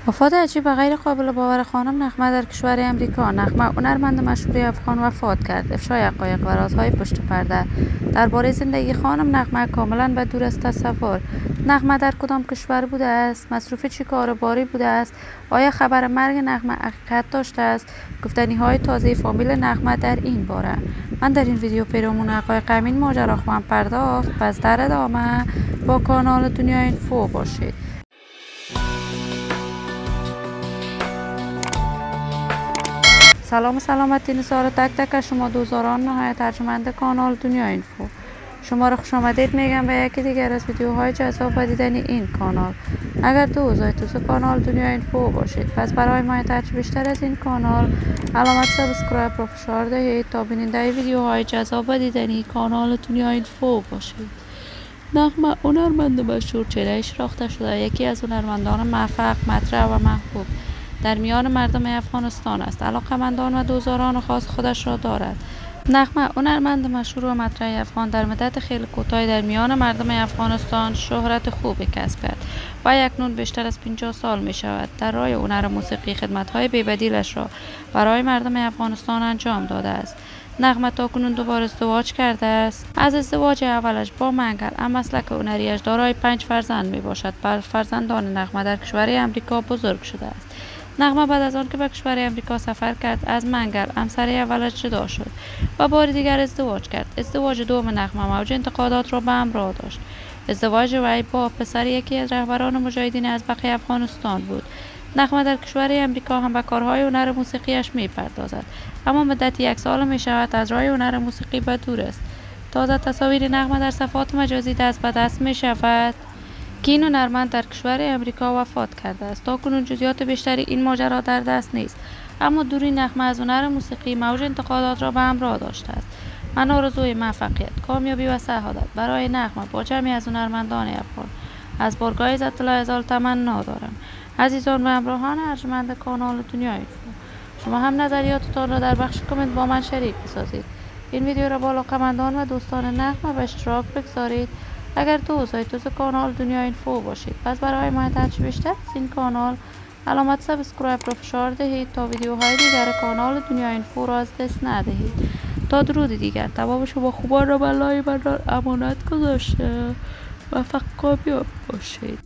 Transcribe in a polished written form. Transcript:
وفات عجیب و غیر قابل باور خانم نغمه در کشور امریکا. نغمه هنرمند مشهور افغان وفات کرد. افشای حقایق و رازهای پشت پرده درباره زندگی خانم نغمه کاملا به دور از تصور. نغمه در کدام کشور بوده است؟ مصروف چه کارباری بوده است؟ آیا خبر مرگ نغمه حقیقت داشته است؟ گفتنی های تازه فامیل نغمه در این باره. من در این ویدیو پیرامون حقایق همین ماجرا خواهم پرداخت. پس در ادامه با کانال دنیا اینفو باشید. سلام و سلامتی نثار تک تک شما دوستان نهایت ارجمند کانال دنیا اینفو. شما را خوش آمدید میگم به یکی دیگر از ویدیوهای جذاب و دیدنی این کانال. اگر دوست کانال دنیا اینفو باشید، پس برای حمایت بیشتر از این کانال علامت سابسکرایب را فشار دهید تا بیننده ویدیوهای جذاب و دیدنی کانال دنیا اینفو باشید. نغمه هنرمند مشهور چهره شناخته شده یکی از هنرمندان موفق، مطرح و محبوب در میان مردم افغانستان است. علاقمندان و دوستداران خاص خودش را دارد. نغمه هنرمند مشهور و مطرح افغان در مدت خیلی کوتاهی در میان مردم افغانستان شهرت خوبی کسب کرد و اکنون بیشتر از 50 سال می شود در راه هنر موسیقی خدمت‌های بی‌بدیلش را برای مردم افغانستان انجام داده است. نغمه تاکنون دوباره ازدواج کرده است. از ازدواج اولش با منگل مسلک هنریش دارای 5 فرزند می باشد. فرزندان نغمه در کشور امریکا بزرگ شده است. نغمه بعد از آن که به کشور امریکا سفر کرد از منگل همسر اولش جدا شد و بار دیگر ازدواج کرد. ازدواج دوم نغمه موج انتقادات را به همراه داشت. ازدواج وی با پسر یکی از رهبران مجاهدین از بقیه افغانستان بود. نغمه در کشور امریکا هم به کارهای هنر موسیقیش میپردازد، اما مدت 1 سال می شود از راه هنر موسیقی به دور است. تازه تصاویر نغمه در صفحات مجازی دست به دست می شود که این هنرمند در کشور امریکا وفات کرده است. تاکنون جزئیات بیشتری این ماجرا در دست نیست، اما دوری نغمه از هنر موسیقی موج انتقادات را به همراه داشته است. من آرزوی موفقیت، کامیابی و سعادت برای نغمه با جمعی از هنرمندان افغان از بارگاه عزت الله ازال تمنا دارم. عزیزان و همراهان ارجمند کانال دنیا اینفو، شما هم نظریاتتان را در بخش کامنت با من شریک بسازید. این ویدیو را با علاقه‌مندان و دوستان نغمه به اشتراک بگذارید. اگر دوست کانال دنیا اینفو باشید، پس برای حمایت بیشتر از این کانال علامت سابسکرایب را فشار دهید تا ویدیوهای دیگر کانال دنیا اینفو را از دست ندهید. تا درود دیگر، تمام شما خوبان را بالای من امانت گذاشته و فقط کامیاب باشید.